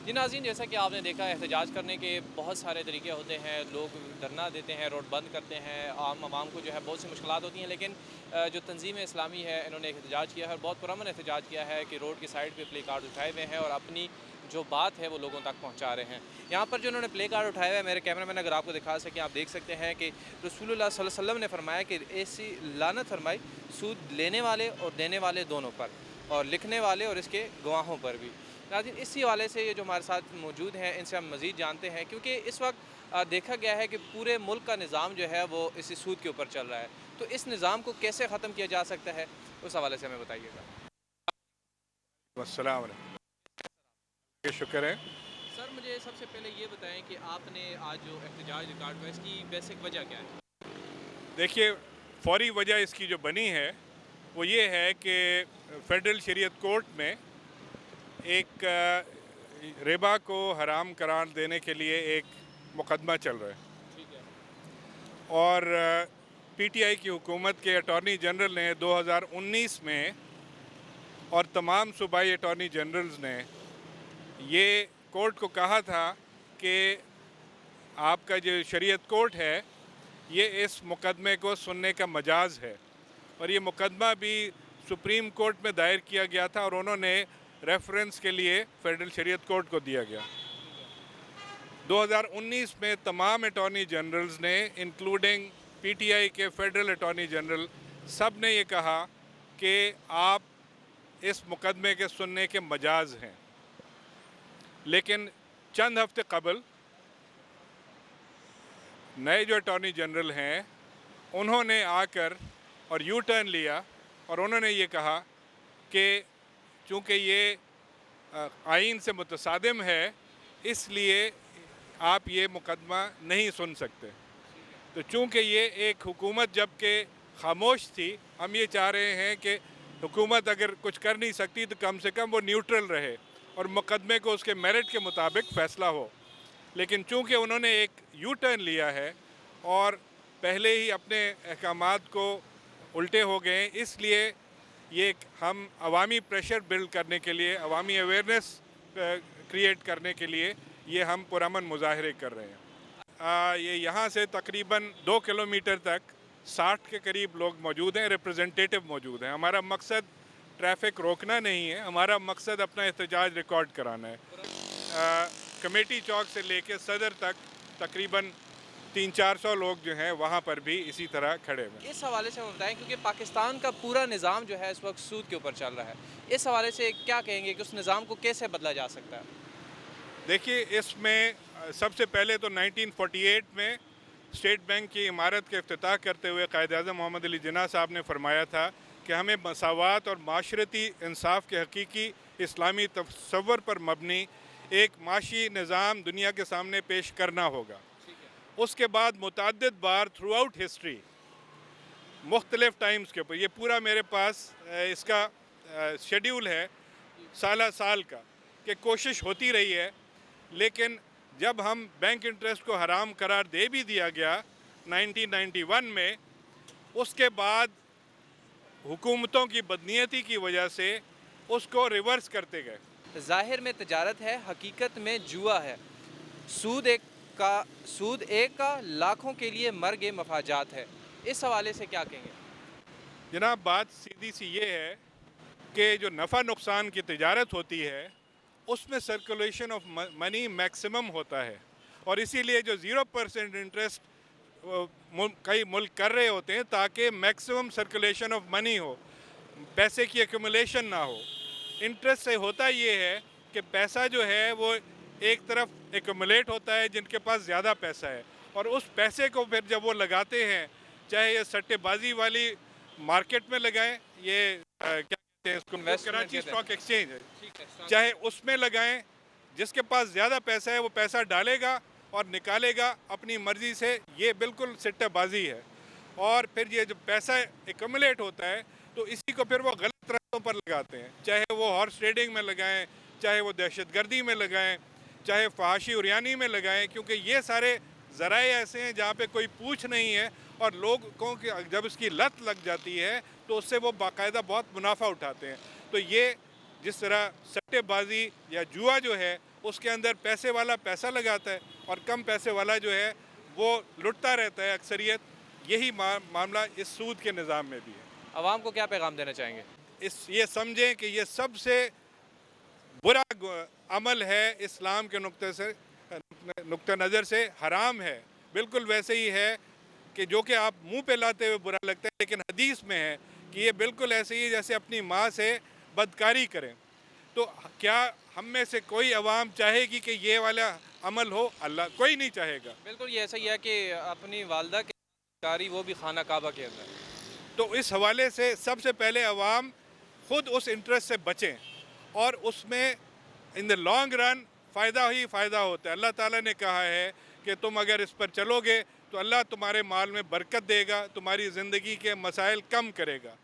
जी नाज़रीन, जैसा कि आपने देखा एहतजाज करने के बहुत सारे तरीके होते हैं। लोग धरना देते हैं, रोड बंद करते हैं, आम आवाम को जो है बहुत सी मुश्किलात होती हैं। लेकिन जो तंजीम इस्लामी है, इन्होंने एहतजाज किया है और बहुत पुरअमन एहतजाज किया है कि रोड की साइड पे प्ले कार्ड उठाए हुए हैं और अपनी जो बात है वो लोगों तक पहुंचा रहे हैं। यहाँ पर जो उन्होंने प्ले कार्ड उठाया हुआ है, मेरे कैमरा मैन अगर आपको दिखा सकें, आप देख सकते हैं कि रसूलुल्लाह सल्लल्लाहु अलैहि वसल्लम ने फरमाया कि ऐसी लानत फरमाई सूद लेने वाले और देने वाले दोनों पर, और लिखने वाले और इसके गवाहों पर भी। नाज़रीन, इसी हवाले से ये जो हमारे साथ मौजूद हैं, इनसे हम मज़ीद जानते हैं, क्योंकि इस वक्त देखा गया है कि पूरे मुल्क का निज़ाम जो है वो इसी सूद के ऊपर चल रहा है। तो इस निज़ाम को कैसे ख़त्म किया जा सकता है, उस हवाले से हमें बताइएगा। अस्सलाम वालेकुम, शुक्र है। सर, मुझे सबसे पहले ये बताएं कि आपने आज जो एहतजाज रिकॉर्ड हुआ, इसकी बेसिक वजह क्या है? देखिए, फौरी वजह इसकी जो बनी है वो ये है कि फेडरल शरीयत कोर्ट में एक रिबा को हराम करार देने के लिए एक मुकदमा चल रहा है। ठीक है। और पीटीआई की हुकूमत के अटॉर्नी जनरल ने 2019 में और तमाम सूबाई अटॉर्नी जनरल्स ने ये कोर्ट को कहा था कि आपका जो शरीयत कोर्ट है ये इस मुकदमे को सुनने का मजाज है, और ये मुकदमा भी सुप्रीम कोर्ट में दायर किया गया था और उन्होंने रेफरेंस के लिए फेडरल शरीयत कोर्ट को दिया गया। 2019 में तमाम अटॉर्नी जनरल्स ने, इंक्लूडिंग पीटीआई के फेडरल अटॉर्नी जनरल, सब ने ये कहा कि आप इस मुकदमे के सुनने के मजाज हैं। लेकिन चंद हफ्ते कबल नए जो अटॉर्नी जनरल हैं उन्होंने आकर और यू टर्न लिया और उन्होंने ये कहा कि चूँकि ये आइन से मुतसादिम है इसलिए आप ये मुकदमा नहीं सुन सकते। तो चूँकि ये एक हुकूमत जबकि खामोश थी, हम ये चाह रहे हैं कि हुकूमत अगर कुछ कर नहीं सकती तो कम से कम वो न्यूट्रल रहे और मुकदमे को उसके मेरिट के मुताबिक फ़ैसला हो। लेकिन चूँकि उन्होंने एक यू टर्न लिया है और पहले ही अपने अहकामात को उल्टे हो गए, इसलिए ये हम अवामी प्रेशर बिल्ड करने के लिए, अवामी अवेयरनेस क्रिएट करने के लिए ये हम पुरअमन मुजाहरे कर रहे हैं। ये यहाँ से तकरीबन 2 किलोमीटर तक 60 के करीब लोग मौजूद हैं, रिप्रेजेंटेटिव मौजूद हैं। हमारा मकसद ट्रैफिक रोकना नहीं है, हमारा मकसद अपना एहतजाज रिकॉर्ड कराना है। कमेटी चौक से लेके सदर तक तकरीबन 300-400 लोग जो हैं वहाँ पर भी इसी तरह खड़े हुए। इस हवाले से हम बताएं, क्योंकि पाकिस्तान का पूरा निज़ाम जो है इस वक्त सूद के ऊपर चल रहा है, इस हवाले से क्या कहेंगे कि उस निज़ाम को कैसे बदला जा सकता है? देखिए, इसमें सबसे पहले तो 1948 में स्टेट बैंक की इमारत के इफ्तिताह करते हुए कायद-ए-आज़म मोहम्मद अली जिन्ना साहब ने फरमाया था कि हमें मसावात और माशरती इंसाफ के हकीकी इस्लामी तस्वर पर मबनी एक माशी निज़ाम दुनिया के सामने पेश करना होगा। उसके बाद मुतअद्दिद बार थ्रू आउट हिस्ट्री मुख्तलिफ टाइम्स के ऊपर, ये पूरा मेरे पास इसका शेड्यूल है साल का, कि कोशिश होती रही है। लेकिन जब हम बैंक इंटरेस्ट को हराम करार दे भी दिया गया 1991 में, उसके बाद हुकूमतों की बदनीयती की वजह से उसको रिवर्स करते गए। ज़ाहिर में तजारत है, हकीकत में जुआ है। सूद एक का लाखों के लिए मर्ग मफाजात है। इस हवाले से क्या कहेंगे? जनाब, बात सीधी सी ये है कि जो नफ़ा नुकसान की तिजारत होती है उसमें सर्कुलेशन ऑफ मनी मैक्सिमम होता है, और इसीलिए जो 0% इंटरेस्ट कई मुल्क कर रहे होते हैं ताकि मैक्सिमम सर्कुलेशन ऑफ मनी हो, पैसे की एक्यूमुलेशन ना हो। इंटरेस्ट से होता ये है कि पैसा जो है वो एक तरफ एक्यूमुलेट होता है जिनके पास ज़्यादा पैसा है, और उस पैसे को फिर जब वो लगाते हैं, चाहे ये सट्टेबाजी वाली मार्केट में लगाएं, ये क्या कहते हैं इसको, कराची स्टॉक एक्सचेंज है, चाहे उसमें लगाएं, जिसके पास ज़्यादा पैसा है वो पैसा डालेगा और निकालेगा अपनी मर्ज़ी से। ये बिल्कुल सट्टेबाजी है। और फिर ये जो पैसा एक्यूमुलेट होता है तो इसी को फिर वो गलत रास्तों पर लगाते हैं, चाहे वो हॉर्स ट्रेडिंग में लगाएं, चाहे वो दहशतगर्दी में लगाएं, चाहे फहाशी उरियानी में लगाएं, क्योंकि ये सारे ज़राए ऐसे हैं जहाँ पे कोई पूछ नहीं है, और लोगों की जब इसकी लत लग जाती है तो उससे वो बाकायदा बहुत मुनाफा उठाते हैं। तो ये जिस तरह सट्टेबाजी या जुआ जो है اس کے اندر پیسے والا پیسہ لگاتا ہے اور کم پیسے والا جو ہے وہ لٹتا رہتا ہے اکثریت۔ یہی معاملہ اس سود کے نظام میں بھی ہے۔ عوام کو کیا پیغام دینا چاہیں گے؟ یہ سمجھیں کہ یہ سب سے برا عمل ہے، اسلام کے نقطہ نظر سے حرام ہے، بالکل ویسے ہی ہے کہ جو کہ آپ منہ پہ لاتے ہوئے برا لگتا ہے، لیکن حدیث میں ہے کہ یہ بالکل ایسے ہی ہے جیسے اپنی ماں سے بدکاری کریں۔ تو کیا ہم میں سے کوئی عوام چاہے گی کہ یہ والا عمل ہو؟ اللہ کوئی نہیں چاہے گا۔ بالکل یہ ایسا ہی ہے کہ اپنی والدہ کی کاری وہ بھی خانہ کعبہ کے اندر۔ تو اس حوالے سے سب سے پہلے عوام خود اس انٹرسٹ سے بچیں، اور اس میں ان دا لانگ رن فائدہ ہی فائدہ ہوتا ہے۔ اللہ تعالیٰ نے کہا ہے کہ تم اگر اس پر چلو گے تو اللہ تمہارے مال میں برکت دے گا، تمہاری زندگی کے مسائل کم کرے گا۔